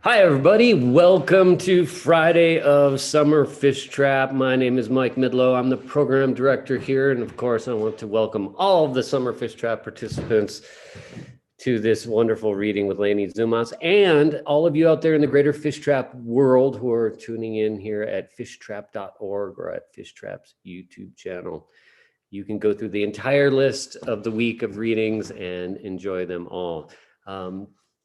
Hi, everybody. Welcome to Friday of Summer Fishtrap. My name is Mike Midlow. I'm the program director here. And of course, I want to welcome all of the Summer Fishtrap participants to this wonderful reading with Leni Zumas and all of you out there in the greater Fishtrap world who are tuning in here at fishtrap.org or at Fishtrap's YouTube channel. You can go through the entire list of the week of readings and enjoy them all.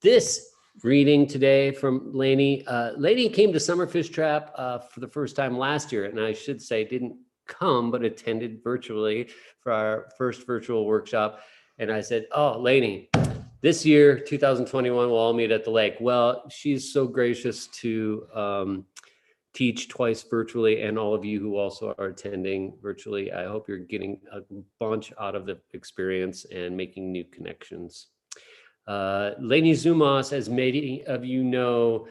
This reading today from Leni. Leni came to Summer Fishtrap for the first time last year, and I should say didn't come, but attended virtually for our first virtual workshop. And I said, oh, Leni, this year, 2021, we'll all meet at the lake. Well, she's so gracious to teach twice virtually, and all of you who also are attending virtually. I hope you're getting a bunch out of the experience and making new connections. Leni Zumas, as many of you know,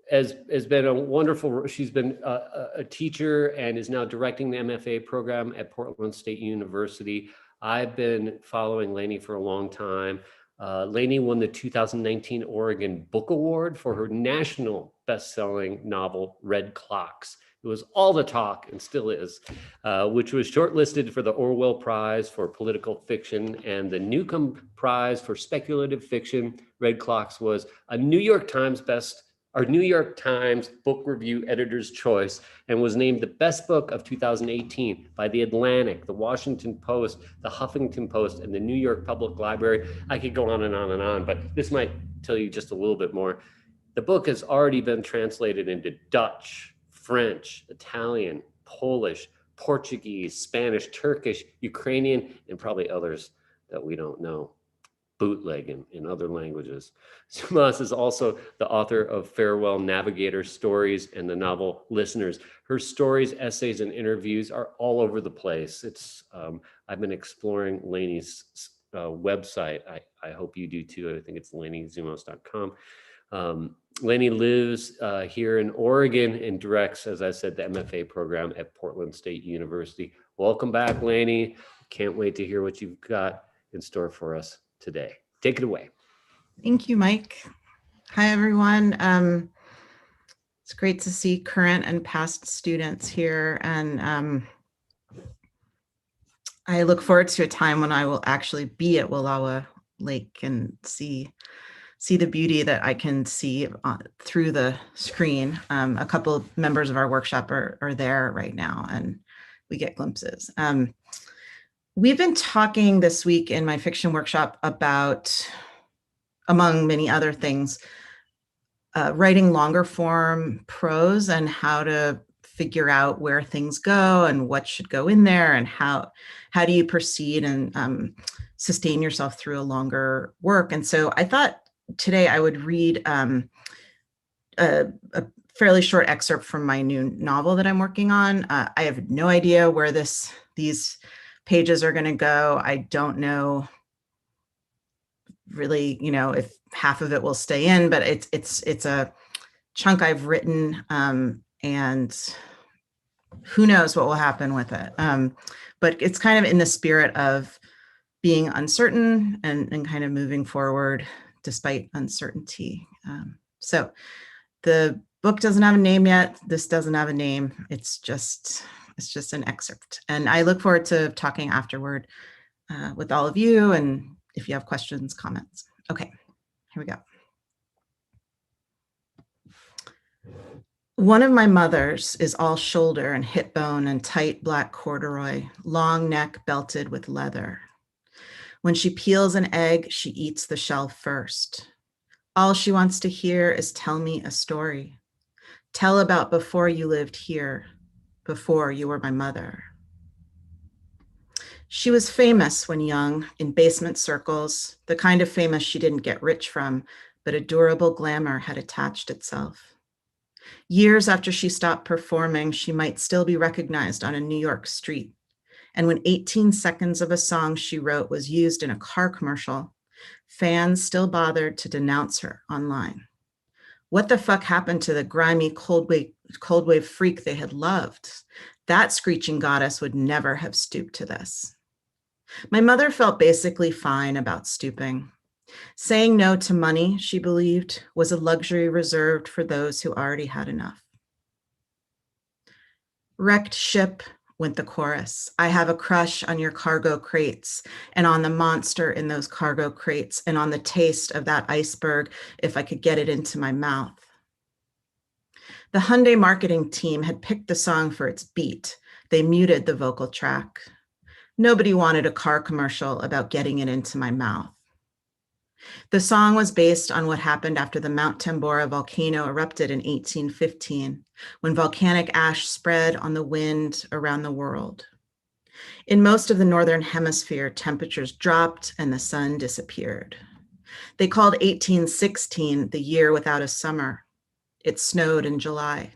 has been a wonderful, she's been a teacher and is now directing the MFA program at Portland State University. I've been following Leni for a long time. Leni won the 2019 Oregon Book Award for her national best-selling novel, Red Clocks. It was all the talk and still is, which was shortlisted for the Orwell Prize for political fiction and the Neukom Prize for speculative fiction. Red Clocks was a New York Times Book Review Editor's Choice and was named the best book of 2018 by The Atlantic, The Washington Post, The Huffington Post, and the New York Public Library. I could go on and on and on, but this might tell you just a little bit more. The book has already been translated into Dutch, French, Italian, Polish, Portuguese, Spanish, Turkish, Ukrainian, and probably others that we don't know. Bootlegging in other languages. Zumas is also the author of Farewell Navigator stories and the novel Listeners. Her stories, essays, and interviews are all over the place. I've been exploring Leni's website. I hope you do too. I think it's lenizumas.com. Leni lives here in Oregon and directs, as I said, the MFA program at Portland State University. Welcome back, Leni. Can't wait to hear what you've got in store for us today. Take it away. Thank you, Mike. Hi, everyone. It's great to see current and past students here. And I look forward to a time when I will actually be at Wallowa Lake and see the beauty that I can see through the screen. A couple of members of our workshop are there right now, and we get glimpses. We've been talking this week in my fiction workshop about, among many other things, writing longer form prose and how to figure out where things go and what should go in there and how do you proceed and sustain yourself through a longer work. And so I thought today I would read a fairly short excerpt from my new novel that I'm working on. I have no idea where these pages are going to go. I don't know really, if half of it will stay in, but it's a chunk I've written, and who knows what will happen with it. But it's kind of in the spirit of being uncertain and kind of moving forward despite uncertainty. So the book doesn't have a name yet. This doesn't have a name. It's just an excerpt. And I look forward to talking afterward with all of you. And if you have questions, comments. Okay, here we go. One of my mothers is all shoulder and hip bone and tight black corduroy, long neck belted with leather. When she peels an egg, she eats the shell first. All she wants to hear is tell me a story. Tell about before you lived here, before you were my mother. She was famous when young, in basement circles, the kind of famous she didn't get rich from, but a durable glamour had attached itself. Years after she stopped performing, she might still be recognized on a New York street. And when 18 seconds of a song she wrote was used in a car commercial, fans still bothered to denounce her online. What the fuck happened to the grimy cold wave freak they had loved? That screeching goddess would never have stooped to this. My mother felt basically fine about stooping. Saying no to money, she believed, was a luxury reserved for those who already had enough. Wrecked ship, went the chorus. I have a crush on your cargo crates and on the monster in those cargo crates and on the taste of that iceberg if I could get it into my mouth. The Hyundai marketing team had picked the song for its beat. They muted the vocal track. Nobody wanted a car commercial about getting it into my mouth. The song was based on what happened after the Mount Tambora volcano erupted in 1815, when volcanic ash spread on the wind around the world. In most of the northern hemisphere, temperatures dropped and the sun disappeared. They called 1816 the year without a summer. It snowed in July.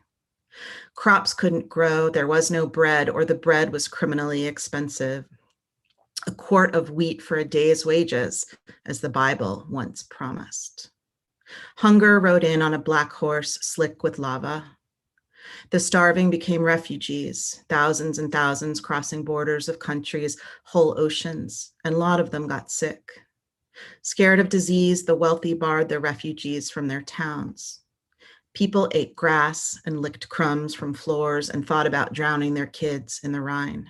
Crops couldn't grow, there was no bread, or the bread was criminally expensive. A quart of wheat for a day's wages, as the Bible once promised. Hunger rode in on a black horse, slick with lava. The starving became refugees, thousands and thousands crossing borders of countries, whole oceans, and a lot of them got sick. Scared of disease, the wealthy barred the refugees from their towns. People ate grass and licked crumbs from floors and thought about drowning their kids in the Rhine.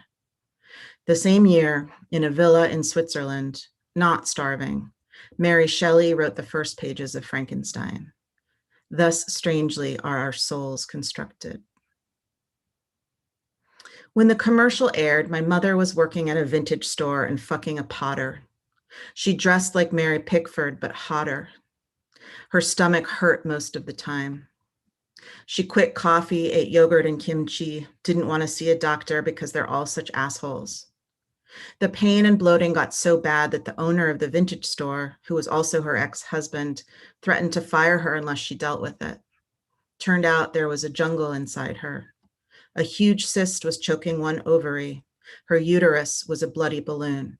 The same year, in a villa in Switzerland, not starving, Mary Shelley wrote the first pages of Frankenstein. Thus, strangely, are our souls constructed. When the commercial aired, my mother was working at a vintage store and fucking a potter. She dressed like Mary Pickford, but hotter. Her stomach hurt most of the time. She quit coffee, ate yogurt and kimchi, didn't want to see a doctor because they're all such assholes. The pain and bloating got so bad that the owner of the vintage store, who was also her ex-husband, threatened to fire her unless she dealt with it. Turned out there was a jungle inside her. A huge cyst was choking one ovary. Her uterus was a bloody balloon.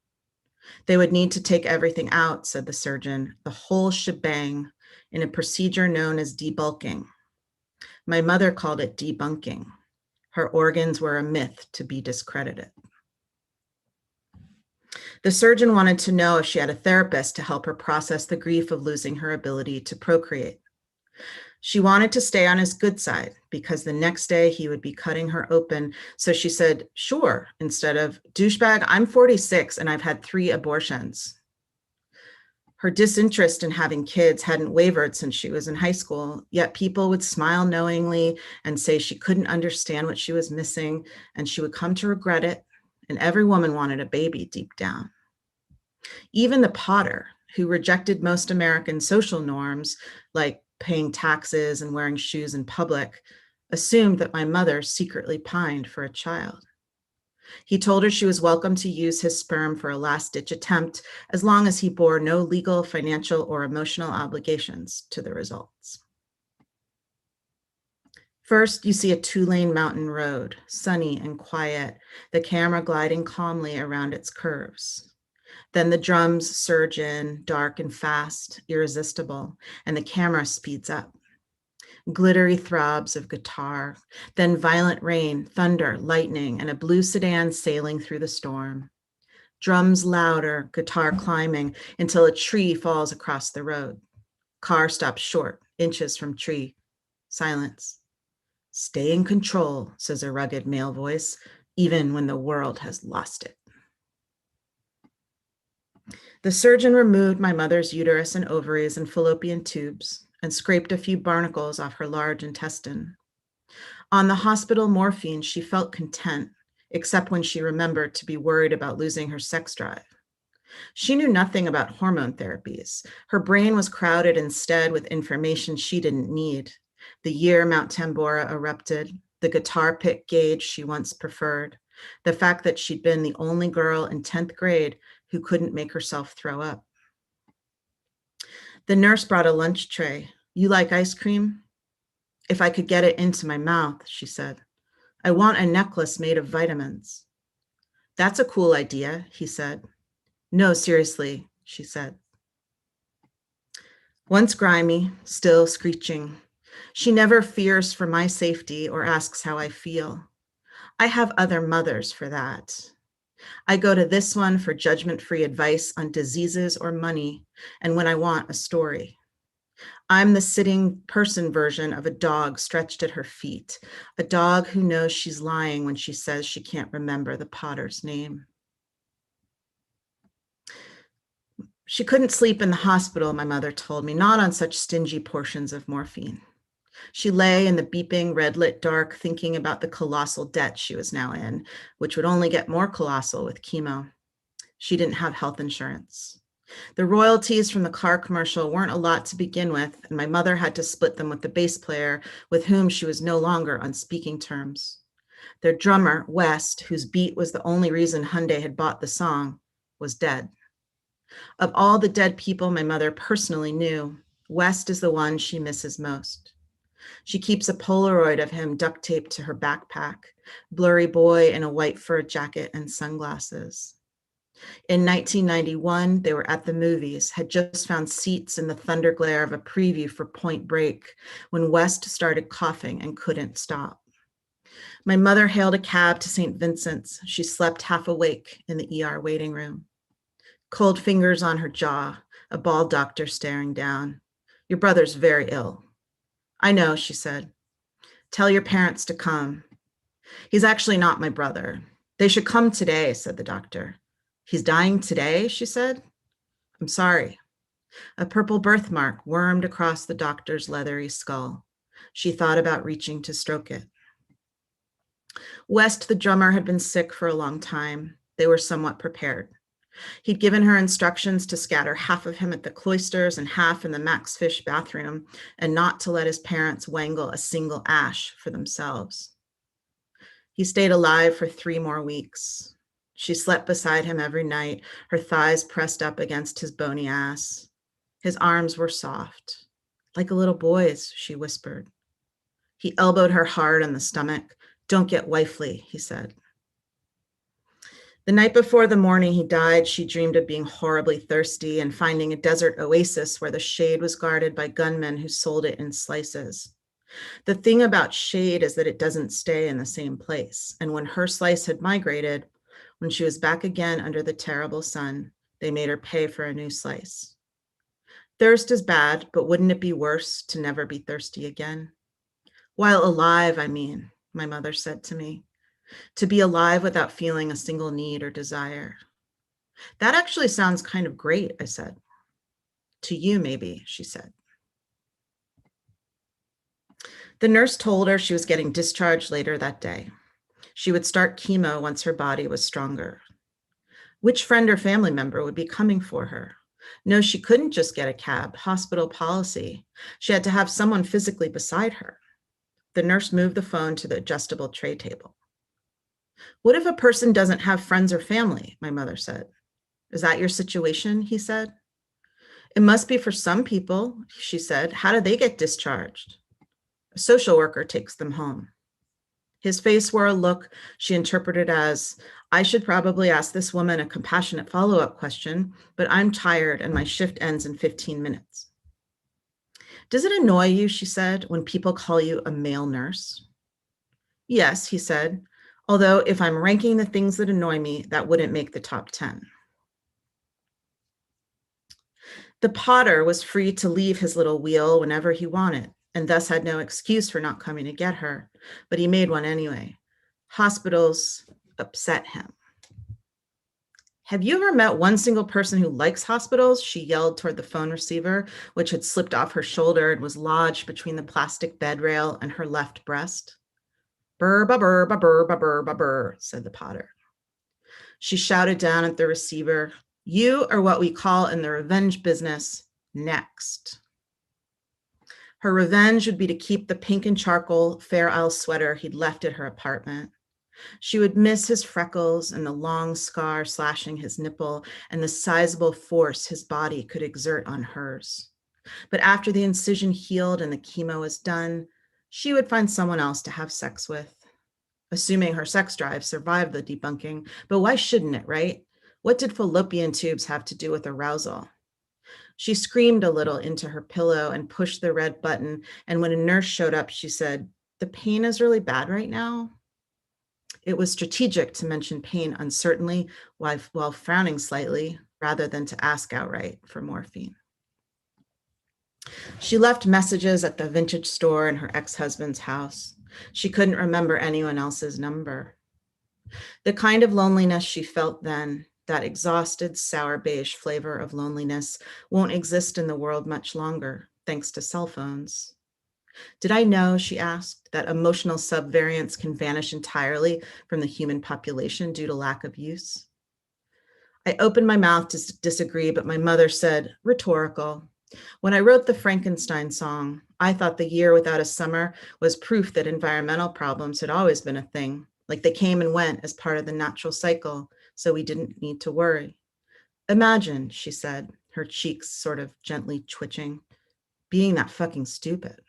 They would need to take everything out, said the surgeon, the whole shebang, in a procedure known as debulking. My mother called it debunking. Her organs were a myth to be discredited. The surgeon wanted to know if she had a therapist to help her process the grief of losing her ability to procreate. She wanted to stay on his good side because the next day he would be cutting her open. So she said, sure, instead of, douchebag, I'm 46 and I've had 3 abortions. Her disinterest in having kids hadn't wavered since she was in high school, yet people would smile knowingly and say she couldn't understand what she was missing and she would come to regret it. And every woman wanted a baby deep down. Even the potter, who rejected most American social norms, like paying taxes and wearing shoes in public, assumed that my mother secretly pined for a child. He told her she was welcome to use his sperm for a last-ditch attempt as long as he bore no legal, financial, or emotional obligations to the results. First, you see a 2-lane mountain road, sunny and quiet, the camera gliding calmly around its curves. Then the drums surge in, dark and fast, irresistible, and the camera speeds up. Glittery throbs of guitar, then violent rain, thunder, lightning, and a blue sedan sailing through the storm. Drums louder, guitar climbing, until a tree falls across the road. Car stops short, inches from tree. Silence. Stay in control, says a rugged male voice, even when the world has lost it. The surgeon removed my mother's uterus and ovaries and fallopian tubes and scraped a few barnacles off her large intestine. On the hospital morphine, she felt content, except when she remembered to be worried about losing her sex drive. She knew nothing about hormone therapies. Her brain was crowded instead with information she didn't need. The year Mount Tambora erupted, the guitar pick gauge she once preferred, the fact that she'd been the only girl in 10th grade who couldn't make herself throw up. The nurse brought a lunch tray. You like ice cream? If I could get it into my mouth, she said. I want a necklace made of vitamins. That's a cool idea, he said. No, seriously, she said. Once grimy, still screeching. She never fears for my safety or asks how I feel. I have other mothers for that. I go to this one for judgment-free advice on diseases or money, and when I want a story. I'm the sitting person version of a dog stretched at her feet, a dog who knows she's lying when she says she can't remember the potter's name. She couldn't sleep in the hospital, my mother told me, not on such stingy portions of morphine. She lay in the beeping, red-lit dark, thinking about the colossal debt she was now in, which would only get more colossal with chemo. She didn't have health insurance. The royalties from the car commercial weren't a lot to begin with, and my mother had to split them with the bass player with whom she was no longer on speaking terms. Their drummer, West, whose beat was the only reason Hyundai had bought the song, was dead. Of all the dead people my mother personally knew, West is the one she misses most. She keeps a Polaroid of him duct taped to her backpack, blurry boy in a white fur jacket and sunglasses. In 1991, they were at the movies, had just found seats in the thunder glare of a preview for Point Break when West started coughing and couldn't stop. My mother hailed a cab to St. Vincent's. She slept half awake in the ER waiting room. Cold fingers on her jaw, a bald doctor staring down. Your brother's very ill. I know, she said. Tell your parents to come. He's actually not my brother. They should come today, said the doctor. He's dying today, she said. I'm sorry. A purple birthmark wormed across the doctor's leathery skull. She thought about reaching to stroke it. West, the drummer, had been sick for a long time. They were somewhat prepared. He'd given her instructions to scatter half of him at the cloisters and half in the Max Fish bathroom, and not to let his parents wangle a single ash for themselves. He stayed alive for 3 more weeks. She slept beside him every night, her thighs pressed up against his bony ass. His arms were soft, like a little boy's, she whispered. He elbowed her hard in the stomach. Don't get wifely, he said. The night before the morning he died, she dreamed of being horribly thirsty and finding a desert oasis where the shade was guarded by gunmen who sold it in slices. The thing about shade is that it doesn't stay in the same place. And when her slice had migrated, when she was back again under the terrible sun, they made her pay for a new slice. Thirst is bad, but wouldn't it be worse to never be thirsty again? While alive, I mean, my mother said to me. To be alive without feeling a single need or desire. That actually sounds kind of great, I said. To you, maybe, she said. The nurse told her she was getting discharged later that day. She would start chemo once her body was stronger. Which friend or family member would be coming for her? No, she couldn't just get a cab, hospital policy. She had to have someone physically beside her. The nurse moved the phone to the adjustable tray table. What if a person doesn't have friends or family? My mother said. Is that your situation? He said. It must be for some people, she said. How do they get discharged? A social worker takes them home. His face wore a look she interpreted as, I should probably ask this woman a compassionate follow-up question, but I'm tired and my shift ends in 15 minutes. Does it annoy you, she said, when people call you a male nurse? Yes, he said. Although if I'm ranking the things that annoy me, that wouldn't make the top 10. The potter was free to leave his little wheel whenever he wanted, and thus had no excuse for not coming to get her, but he made one anyway. Hospitals upset him. Have you ever met one single person who likes hospitals? She yelled toward the phone receiver, which had slipped off her shoulder and was lodged between the plastic bed rail and her left breast. Burr, ba, burr, ba, burr, ba, burr, ba, burr, said the potter. She shouted down at the receiver, you are what we call in the revenge business, next. Her revenge would be to keep the pink and charcoal Fair Isle sweater he'd left at her apartment. She would miss his freckles and the long scar slashing his nipple and the sizable force his body could exert on hers. But after the incision healed and the chemo was done, she would find someone else to have sex with, assuming her sex drive survived the debunking. But why shouldn't it, right? What did fallopian tubes have to do with arousal? She screamed a little into her pillow and pushed the red button. And when a nurse showed up, she said, the pain is really bad right now. It was strategic to mention pain uncertainly while frowning slightly, rather than to ask outright for morphine. She left messages at the vintage store in her ex-husband's house. She couldn't remember anyone else's number. The kind of loneliness she felt then, that exhausted, sour beige flavor of loneliness, won't exist in the world much longer, thanks to cell phones. Did I know, she asked, that emotional subvariants can vanish entirely from the human population due to lack of use? I opened my mouth to disagree, but my mother said, rhetorical. When I wrote the Frankenstein song, I thought the year without a summer was proof that environmental problems had always been a thing, like they came and went as part of the natural cycle, so we didn't need to worry. Imagine, she said, her cheeks sort of gently twitching, being that fucking stupid.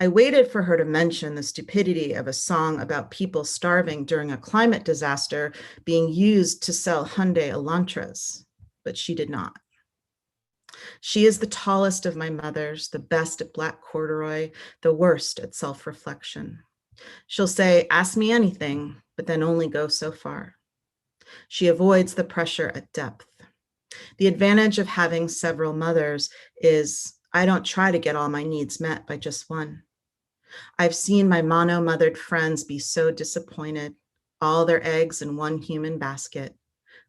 I waited for her to mention the stupidity of a song about people starving during a climate disaster being used to sell Hyundai Elantras, but she did not. She is the tallest of my mothers, the best at black corduroy, the worst at self-reflection. She'll say, ask me anything, but then only go so far. She avoids the pressure at depth. The advantage of having several mothers is I don't try to get all my needs met by just one. I've seen my mono-mothered friends be so disappointed, all their eggs in one human basket,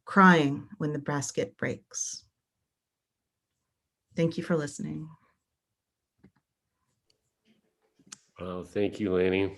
crying when the basket breaks. Thank you for listening. Well, thank you, Leni.